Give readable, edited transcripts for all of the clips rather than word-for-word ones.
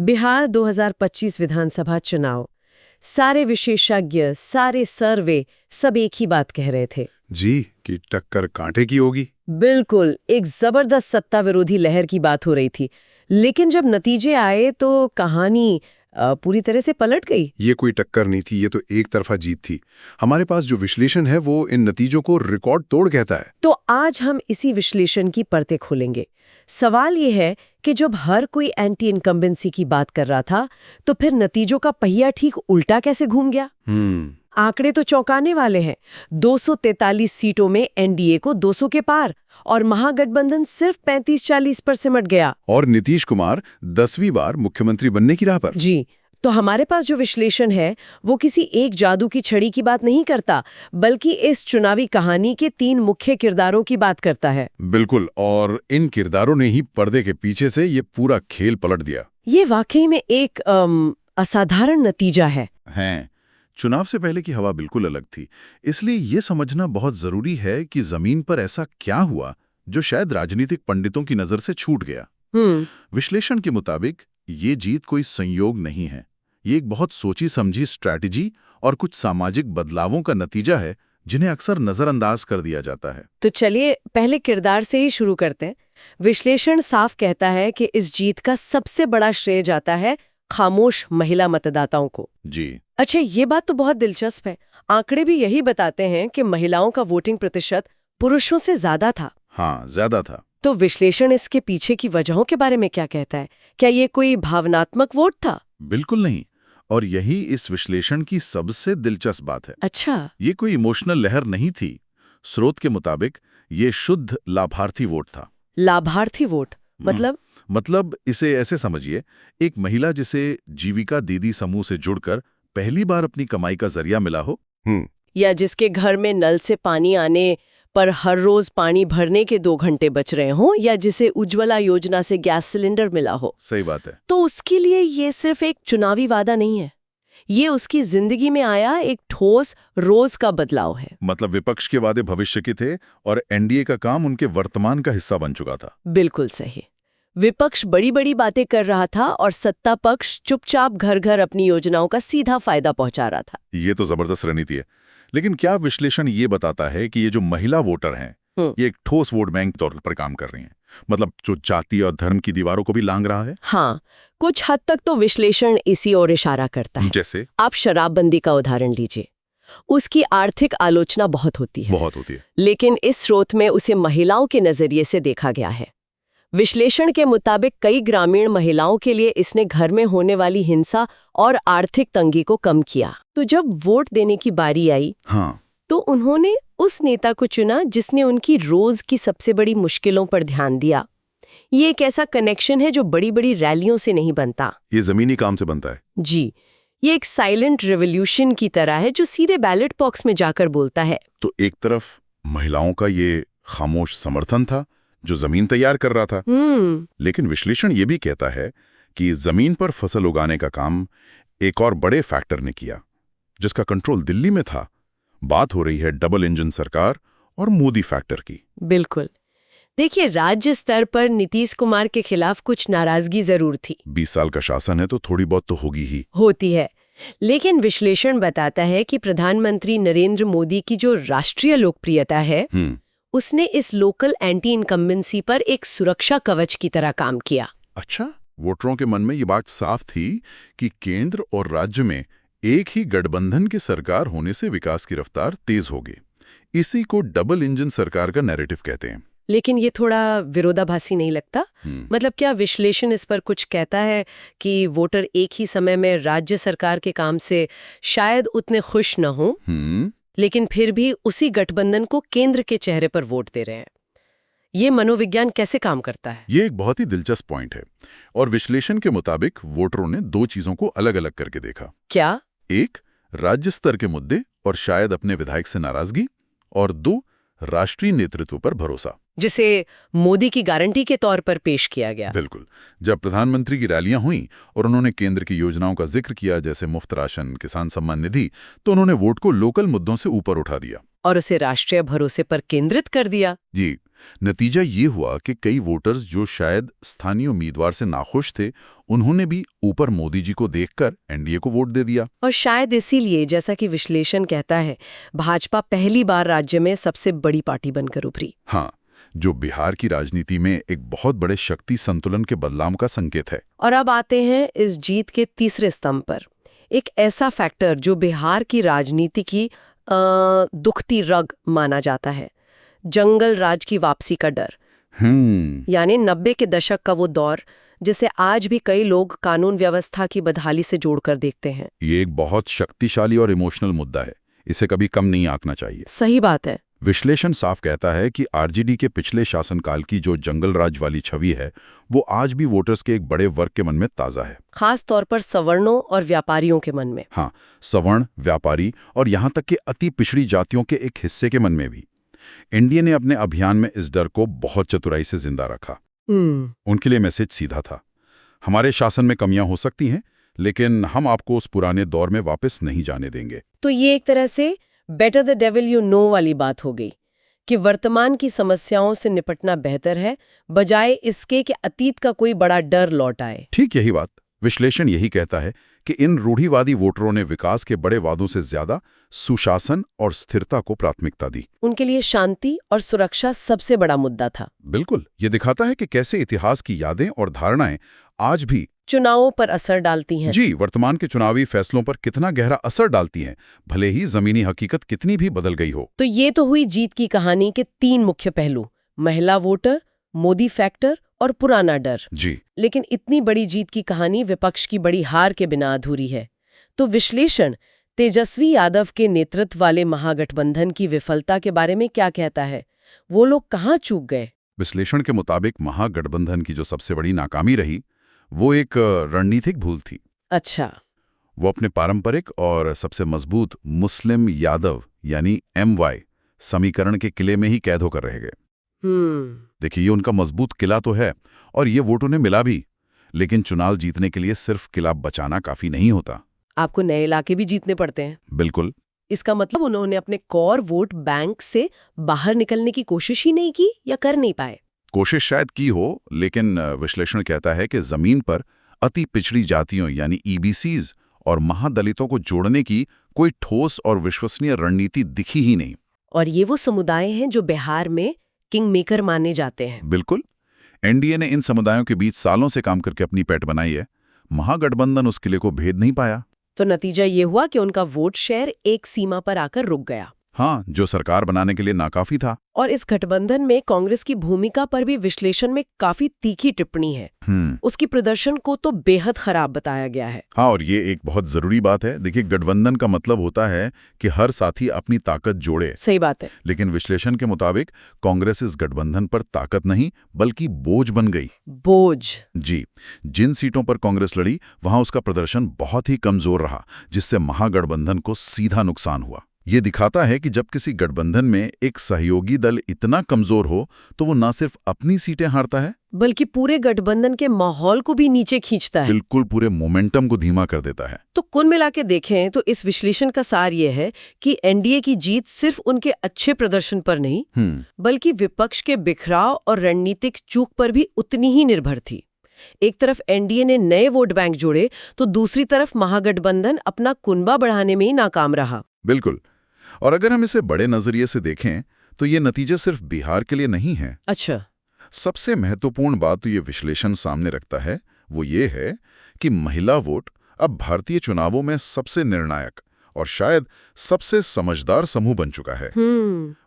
बिहार 2025 विधानसभा चुनाव। सारे विशेषज्ञ, सारे सर्वे सब एक ही बात कह रहे थे जी कि टक्कर कांटे की होगी। बिल्कुल, एक जबरदस्त सत्ता विरोधी लहर की बात हो रही थी। लेकिन जब नतीजे आए तो कहानी पूरी तरह से पलट गई। ये कोई टक्कर नहीं थी, ये तो एक तरफा जीत थी। हमारे पास जो विश्लेषण है वो इन नतीजों को रिकॉर्ड तोड़ कहता है। तो आज हम इसी विश्लेषण की परतें खोलेंगे। सवाल ये है कि जब हर कोई एंटी इनकम्बेंसी की बात कर रहा था तो फिर नतीजों का पहिया ठीक उल्टा कैसे घूम गया। आंकड़े तो चौंकाने वाले हैं। 243 सीटों में एनडीए को 200 के पार और महागठबंधन सिर्फ 35-40 पर सिमट गया। और नीतीश कुमार 10वीं बार मुख्यमंत्री बनने की राह पर। जी, तो हमारे पास जो विश्लेषण है वो किसी एक जादू की छड़ी की बात नहीं करता, बल्कि इस चुनावी कहानी के 3 मुख्य किरदारों की बात करता है। बिल्कुल, और इन किरदारों ने ही पर्दे के पीछे से ये पूरा खेल पलट दिया। ये वाकई में एक असाधारण नतीजा है। चुनाव से पहले की हवा बिल्कुल अलग थी, इसलिए ये समझना बहुत जरूरी है कि जमीन पर ऐसा क्या हुआ जो शायद राजनीतिक पंडितों की नजर से छूट गया। विश्लेषण के मुताबिक ये जीत कोई संयोग नहीं है, ये एक बहुत सोची समझी स्ट्रैटेजी और कुछ सामाजिक बदलावों का नतीजा है जिन्हें अक्सर नजरअंदाज कर दिया जाता है। तो चलिए पहले किरदार से ही शुरू करते हैं। विश्लेषण साफ कहता है कि इस जीत का सबसे बड़ा श्रेय जाता है खामोश महिला मतदाताओं को। जी अच्छा, ये बात तो बहुत दिलचस्प है। आंकड़े भी यही बताते हैं कि महिलाओं का वोटिंग प्रतिशत पुरुषों से ज्यादा था। हाँ, ज्यादा था। तो विश्लेषण इसके पीछे की वजहों के बारे में क्या कहता है? क्या ये कोई भावनात्मक वोट था? बिल्कुल नहीं, और यही इस विश्लेषण की सबसे दिलचस्प बात है। अच्छा, ये कोई इमोशनल लहर नहीं थी। स्रोत के मुताबिक ये शुद्ध लाभार्थी वोट था। लाभार्थी वोट मतलब इसे ऐसे समझिए, एक महिला जिसे जीविका दीदी समूह से जुड़कर पहली बार अपनी कमाई का जरिया मिला हो, या जिसके घर में नल से पानी आने पर हर रोज पानी भरने के 2 घंटे बच रहे हों, या जिसे उज्ज्वला योजना से गैस सिलेंडर मिला हो। सही बात है। तो उसके लिए ये सिर्फ एक चुनावी वादा नहीं है, ये उसकी जिंदगी में आया एक ठोस रोज का बदलाव है। मतलब विपक्ष के वादे भविष्य के थे और एनडीए का काम उनके वर्तमान का हिस्सा बन चुका था। बिल्कुल सही। विपक्ष बड़ी बड़ी बातें कर रहा था और सत्ता पक्ष चुपचाप घर घर अपनी योजनाओं का सीधा फायदा पहुंचा रहा था। ये तो जबरदस्त रणनीति है। लेकिन क्या विश्लेषण ये बताता है कि ये जो महिला वोटर हैं, ये एक ठोस वोट बैंक तौर पर काम कर रही हैं? मतलब जो जाति और धर्म की दीवारों को भी लांग रहा है। हाँ, कुछ हद तक तो विश्लेषण इसी ओर इशारा करता है। जैसे आप शराबबंदी का उदाहरण लीजिए। उसकी आर्थिक आलोचना बहुत होती है, लेकिन इस स्रोत में उसे महिलाओं के नजरिए से देखा गया है। विश्लेषण के मुताबिक कई ग्रामीण महिलाओं के लिए इसने घर में होने वाली हिंसा और आर्थिक तंगी को कम किया। तो जब वोट देने की बारी आई, तो उन्होंने उस नेता को चुना जिसने उनकी रोज की सबसे बड़ी मुश्किलों पर ध्यान दिया। ये एक ऐसा कनेक्शन है जो बड़ी बड़ी रैलियों से नहीं बनता, ये जमीनी काम से बनता है। जी, ये एक साइलेंट रेवोल्यूशन की तरह है जो सीधे बैलेट बॉक्स में जाकर बोलता है। तो एक तरफ महिलाओं का ये खामोश समर्थन था जो जमीन तैयार कर रहा था, लेकिन विश्लेषण ये भी कहता है कि जमीन पर फसल उगाने का काम एक और बड़े फैक्टर ने किया जिसका कंट्रोल दिल्ली में था। बात हो रही है डबल इंजन सरकार और मोदी फैक्टर की। बिल्कुल। देखिए, राज्य स्तर पर नीतीश कुमार के खिलाफ कुछ नाराजगी जरूर थी। 20 साल का शासन है तो थोड़ी बहुत तो होती है। लेकिन विश्लेषण बताता है कि प्रधानमंत्री नरेंद्र मोदी की जो राष्ट्रीय लोकप्रियता है, उसने इस लोकल एंटी इनकम्बेंसी पर एक सुरक्षा कवच की तरह काम किया। अच्छा, वोटरों के मन में ये बात साफ थी कि केंद्र और राज्य में एक ही गठबंधन की सरकार होने से विकास की रफ्तार तेज होगी। इसी को डबल इंजन सरकार का नैरेटिव कहते हैं। लेकिन ये थोड़ा विरोधाभासी नहीं लगता? मतलब क्या विश्लेषण इस पर कुछ कहता है कि वोटर एक ही समय में राज्य सरकार के काम से शायद उतने खुश न हो, लेकिन फिर भी उसी गठबंधन को केंद्र के चेहरे पर वोट दे रहे हैं? ये मनोविज्ञान कैसे काम करता है? ये एक बहुत ही दिलचस्प पॉइंट है, और विश्लेषण के मुताबिक वोटरों ने 2 चीजों को अलग अलग करके देखा। क्या? एक, राज्य स्तर के मुद्दे और शायद अपने विधायक से नाराजगी, और 2, राष्ट्रीय नेतृत्व पर भरोसा, जिसे मोदी की गारंटी के तौर पर पेश किया गया। बिल्कुल। जब प्रधानमंत्री की रैलियां हुई और उन्होंने केंद्र की योजनाओं का जिक्र किया, जैसे मुफ्त राशन, किसान सम्मान निधि, तो उन्होंने वोट को लोकल मुद्दों से ऊपर उठा दिया। और उसे राष्ट्रीय भरोसे पर केंद्रित कर दिया। जी, नतीजा ये हुआ कि कई वोटर्स जो शायद स्थानीय उम्मीदवार से नाखुश थे, उन्होंने भी ऊपर मोदी जी को देखकर एनडीए को वोट दे दिया। और शायद इसीलिए, जैसा कि विश्लेषण कहता है, भाजपा पहली बार राज्य में सबसे बड़ी पार्टी बनकर उभरी। हाँ, जो बिहार की राजनीति में एक बहुत बड़े शक्ति संतुलन के बदलाव का संकेत है। और अब आते हैं इस जीत के तीसरे स्तंभ पर, एक ऐसा फैक्टर जो बिहार की राजनीति की दुखती रग माना जाता है, जंगल राज की वापसी का डर। यानी 90 के दशक का वो दौर जिसे आज भी कई लोग कानून व्यवस्था की बदहाली से जोड़कर देखते हैं। ये एक बहुत शक्तिशाली और इमोशनल मुद्दा है, इसे कभी कम नहीं आंकना चाहिए। सही बात है। विश्लेषण साफ कहता है कि आरजेडी के पिछले शासनकाल की जो जंगल राज वाली छवि है, वो आज भी वोटर्स के एक बड़े वर्ग के मन में ताज़ा है। खास तौर पर सवर्णों और व्यापारियों के मन में। हाँ, सवर्ण, व्यापारी और यहाँ तक कि अति पिछड़ी जातियों के एक हिस्से के मन में भी। एनडीए ने अपने अभियान में इस डर को बहुत चतुराई से जिंदा रखा। उनके लिए मैसेज सीधा था, हमारे शासन में कमियां हो सकती हैं, लेकिन हम आपको उस पुराने दौर में वापस नहीं जाने देंगे। तो ये एक तरह से better the devil you know वाली बात हो गई कि वर्तमान की समस्याओं से निपटना बेहतर है, बजाय इसके कि अतीत का कोई बड़ा डर लौट आए। ठीक यही बात। विश्लेषण यही कहता है कि इन रूढ़िवादी वोटरों ने विकास के बड़े वादों से ज्यादा सुशासन और स्थिरता को प्राथमिकता दी। उनके लिए शांति और सुरक्षा सबसे बड़ा मुद्दा था। बिल्कुल, ये दिखाता है कि कैसे इतिहास की यादें और धारणाएं आज भी चुनावों पर असर डालती हैं। जी, वर्तमान के चुनावी फैसलों पर कितना गहरा असर डालती हैं, भले ही जमीनी हकीकत कितनी भी बदल गई हो। तो ये तो हुई जीत की कहानी के 3 मुख्य पहलू, महिला वोटर, मोदी फैक्टर और पुराना डर। जी, लेकिन इतनी बड़ी जीत की कहानी विपक्ष की बड़ी हार के बिना अधूरी है। तो विश्लेषण तेजस्वी यादव के नेतृत्व वाले महागठबंधन की विफलता के बारे में क्या कहता है? वो लोग कहाँ चूक गए? विश्लेषण के मुताबिक महागठबंधन की जो सबसे बड़ी नाकामी रही, वो एक रणनीतिक भूल थी। अच्छा। वो अपने पारंपरिक और सबसे मजबूत मुस्लिम यादव यानी MY समीकरण के किले में ही कैद होकर रह गए। देखिए, ये उनका मजबूत किला तो है और ये वोट उन्हें मिला भी, लेकिन चुनाव जीतने के लिए सिर्फ किला बचाना काफी नहीं होता। आपको नए इलाके भी जीतने पड़ते हैं। बिल्कुल। इसका मतलब उन्होंने अपने कोर वोट बैंक से बाहर निकलने की कोशिश ही नहीं की या कर नहीं पाए? कोशिश शायद की हो, लेकिन विश्लेषण कहता है कि जमीन पर अति पिछड़ी जातियों यानी EBCs और महादलितों को जोड़ने की कोई ठोस और विश्वसनीय रणनीति दिखी ही नहीं। और ये वो समुदाय हैं जो बिहार में किंग मेकर माने जाते हैं। बिल्कुल। एनडीए ने इन समुदायों के बीच सालों से काम करके अपनी पैठ बनाई है। महागठबंधन उस किले को भेद नहीं पाया। तो नतीजा ये हुआ कि उनका वोट शेयर एक सीमा पर आकर रुक गया। हाँ, जो सरकार बनाने के लिए नाकाफी था। और इस गठबंधन में कांग्रेस की भूमिका पर भी विश्लेषण में काफी तीखी टिप्पणी है। उसकी प्रदर्शन को तो बेहद खराब बताया गया है। हाँ, और ये एक बहुत जरूरी बात है। देखिए, गठबंधन का मतलब होता है कि हर साथी अपनी ताकत जोड़े। सही बात है। लेकिन विश्लेषण के मुताबिक कांग्रेस इस गठबंधन पर ताकत नहीं बल्कि बोझ बन गई। बोझ? जी, जिन सीटों पर कांग्रेस लड़ी वहां उसका प्रदर्शन बहुत ही कमजोर रहा, जिससे महागठबंधन को सीधा नुकसान हुआ। ये दिखाता है कि जब किसी गठबंधन में एक सहयोगी दल इतना कमजोर हो तो वो न सिर्फ अपनी सीटें हारता है बल्कि पूरे गठबंधन के माहौल को भी नीचे खींचता है। बिल्कुल, पूरे मोमेंटम को धीमा कर देता है। तो कुल मिला के देखें तो इस विश्लेषण का सार ये है कि एनडीए की जीत सिर्फ उनके अच्छे प्रदर्शन पर नहीं बल्कि विपक्ष के बिखराव और रणनीतिक चूक पर भी उतनी ही निर्भर थी। एक तरफ एनडीए ने नए वोट बैंक जोड़े तो दूसरी तरफ महागठबंधन अपना कुनबा बढ़ाने में ही नाकाम रहा। बिल्कुल। और अगर हम इसे बड़े नजरिए से देखें तो ये नतीजे सिर्फ बिहार के लिए नहीं है। अच्छा। सबसे महत्वपूर्ण बात तो ये विश्लेषण सामने रखता है, वो ये है कि महिला वोट अब भारतीय चुनावों में सबसे निर्णायक और शायद सबसे समझदार समूह बन चुका है।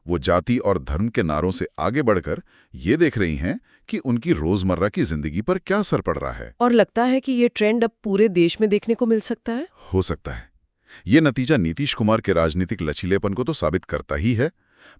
वो जाति और धर्म के नारों से आगे बढ़कर ये देख रही हैं कि उनकी रोजमर्रा की जिंदगी पर क्या असर पड़ रहा है। और लगता है कि ये ट्रेंड अब पूरे देश में देखने को मिल सकता है। हो सकता है। ये नतीजा नीतीश कुमार के राजनीतिक लचीलेपन को तो साबित करता ही है,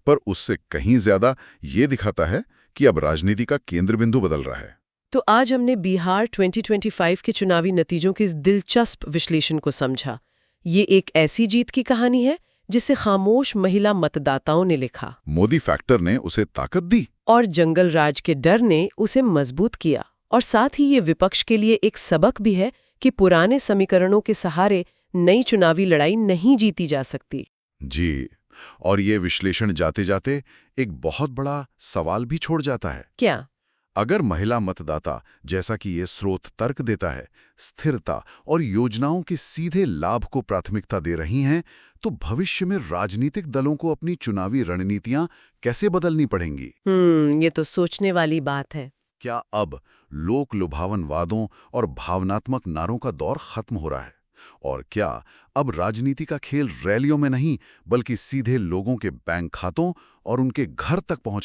पर उससे कहीं ज्यादा ये दिखाता है कि अब राजनीति का केंद्र बिंदु बदल रहा है। तो आज हमने बिहार 2025 के चुनावी नतीजों के इस दिलचस्प विश्लेषण को समझा। ये एक ऐसी जीत की कहानी है जिसे खामोश महिला मतदाताओं ने लिखा। मोदी फैक्टर ने उसे ताकत दी और जंगल राज के डर ने उसे मजबूत किया। और साथ ही ये विपक्ष के लिए एक सबक भी है कि पुराने समीकरणों के सहारे नई चुनावी लड़ाई नहीं जीती जा सकती। जी, और ये विश्लेषण जाते जाते एक बहुत बड़ा सवाल भी छोड़ जाता है। क्या? अगर महिला मतदाता, जैसा कि ये स्रोत तर्क देता है, स्थिरता और योजनाओं के सीधे लाभ को प्राथमिकता दे रही हैं, तो भविष्य में राजनीतिक दलों को अपनी चुनावी रणनीतियां कैसे बदलनी पड़ेंगी? ये तो सोचने वाली बात है। क्या अब लोक लुभावन वादों और भावनात्मक नारों का दौर खत्म हो रहा है? और क्या अब राजनीति का खेल रैलियों में नहीं, बल्कि सीधे लोगों के बैंक खातों और उनके घर तक पहुंच